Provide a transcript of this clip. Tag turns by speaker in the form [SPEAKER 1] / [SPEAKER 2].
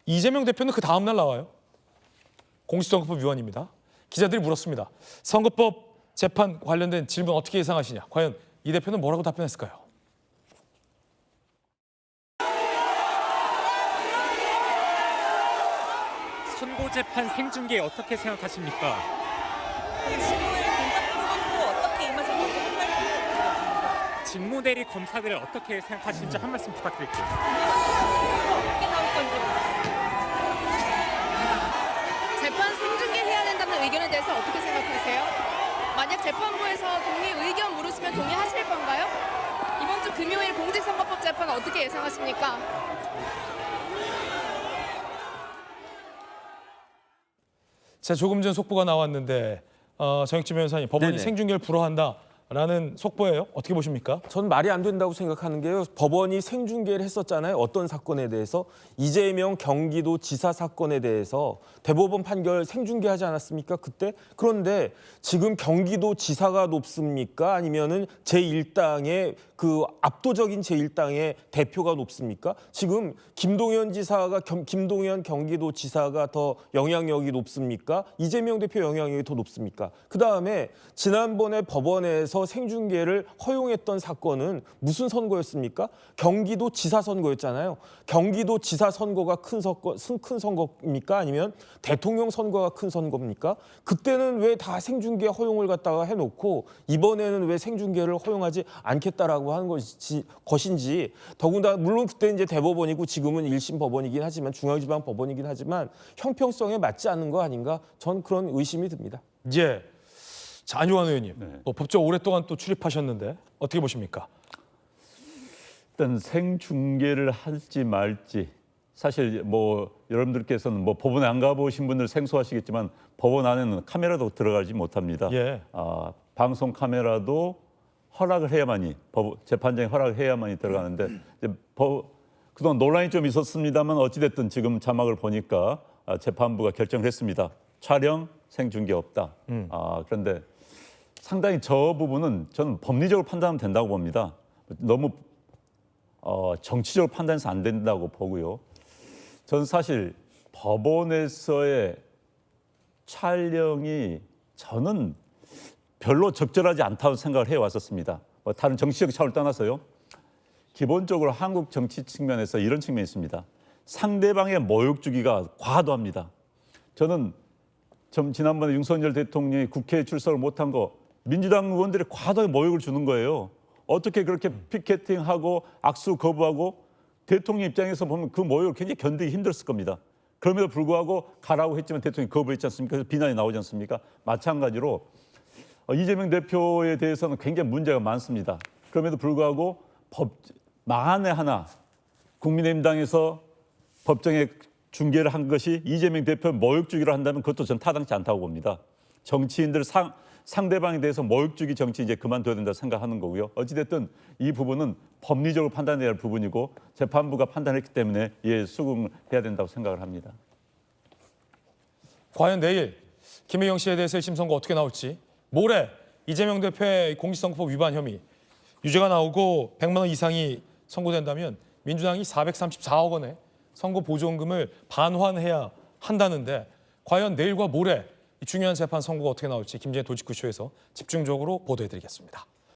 [SPEAKER 1] 이재명 대표는 그 다음 날 나와요. 공직선거법 위반입니다. 기자들이 물었습니다. 선거법 재판 관련된 질문 어떻게 예상하시냐. 과연 이 대표는 뭐라고 답변했을까요?
[SPEAKER 2] 선고재판 생중계 어떻게 생각하십니까?
[SPEAKER 3] 직무의 공작법 선고 어떻게 임하실 건지 한 말씀 부탁드리겠습니다.
[SPEAKER 2] 직무대리 검사들을 어떻게 생각하시는지 한 말씀 부탁드릴게요.
[SPEAKER 3] 어떻게 나올 건지.
[SPEAKER 4] 재판 생중계해야 된다는 의견에 대해서 어떻게 생각하세요? 만약 재판부에서 동의 의견 물으시면 동의하실 건가요? 이번 주 금요일 공직선거법 재판 어떻게 예상하십니까?
[SPEAKER 1] 자, 조금 전 속보가 나왔는데 정혁진 변호사님, 법원이
[SPEAKER 5] 네네.
[SPEAKER 1] 생중계를 불허한다라는 속보예요. 어떻게 보십니까?
[SPEAKER 5] 전 말이 안 된다고 생각하는 게요. 법원이 생중계를 했었잖아요. 어떤 사건에 대해서. 이재명 경기도지사 사건에 대해서 대법원 판결 생중계하지 않았습니까? 그때. 그런데 지금 경기도지사가 높습니까? 아니면은 제1당의 그 압도적인 제1당의 대표가 높습니까? 지금 김동연 경기도지사가 더 영향력이 높습니까? 이재명 대표 영향력이 더 높습니까? 그다음에 지난번에 법원에서 생중계를 허용했던 사건은 무슨 선거였습니까? 경기도지사 선거였잖아요. 경기도지사 선거가 큰 선거입니까? 아니면 대통령 선거가 큰 선거입니까? 그때는 왜 다 생중계 허용을 갖다가 해놓고 이번에는 왜 생중계를 허용하지 않겠다라고 하는 것인지, 더군다나 물론 그때 이제 대법원이고 지금은 1심 법원이긴 하지만 중앙지방 법원이긴 하지만 형평성에 맞지 않는 거 아닌가? 전 그런 의심이 듭니다.
[SPEAKER 1] 예. 자, 안종환 의원님, 또 법조 오랫동안 또 출입하셨는데 어떻게 보십니까?
[SPEAKER 6] 일단 생중계를 할지 말지, 사실 뭐 여러분들께서는 뭐 법원에 안 가보신 분들 생소하시겠지만 법원 안에는 카메라도 들어가지 못합니다.
[SPEAKER 1] 예.
[SPEAKER 6] 방송 카메라도 허락을 해야만이, 재판장이 허락을 해야만이 들어가는데 이제 그동안 논란이 좀 있었습니다만 어찌됐든 지금 자막을 보니까 재판부가 결정을 했습니다. 촬영 생중계 없다. 그런데 상당히 저 부분은 저는 법리적으로 판단하면 된다고 봅니다. 너무 정치적으로 판단해서 안 된다고 보고요. 저는 사실 법원에서의 촬영이 저는 별로 적절하지 않다고 생각을 해왔었습니다. 뭐 다른 정치적 차원을 떠나서요. 기본적으로 한국 정치 측면에서 이런 측면이 있습니다. 상대방의 모욕 주기가 과도합니다. 저는 지난번에 윤석열 대통령이 국회에 출석을 못한 거 민주당 의원들이 과도하게 모욕을 주는 거예요. 어떻게 그렇게 피켓팅하고 악수 거부하고, 대통령 입장에서 보면 그 모욕을 굉장히 견디기 힘들었을 겁니다. 그럼에도 불구하고 가라고 했지만 대통령이 거부했지 않습니까? 그래서 비난이 나오지 않습니까? 마찬가지로 이재명 대표에 대해서는 굉장히 문제가 많습니다. 그럼에도 불구하고 만에 하나 국민의힘당에서 법정에 중계를 한 것이 이재명 대표 모욕 주기로 한다면 그것도 전 타당치 않다고 봅니다. 정치인들 상대방에 대해서 모욕 주기 정치 이제 그만둬야 된다 생각하는 거고요. 어찌됐든 이 부분은 법리적으로 판단해야 할 부분이고 재판부가 판단했기 때문에 수긍해야 된다고 생각을 합니다.
[SPEAKER 1] 과연 내일 김혜경 씨에 대해서 1심 선고 어떻게 나올지, 모레 이재명 대표의 공직선거법 위반 혐의 유죄가 나오고 100만 원 이상이 선고된다면 민주당이 434억 원의 선거 보조금을 반환해야 한다는데, 과연 내일과 모레 이 중요한 재판 선고가 어떻게 나올지 김진애 도직구쇼에서 집중적으로 보도해드리겠습니다.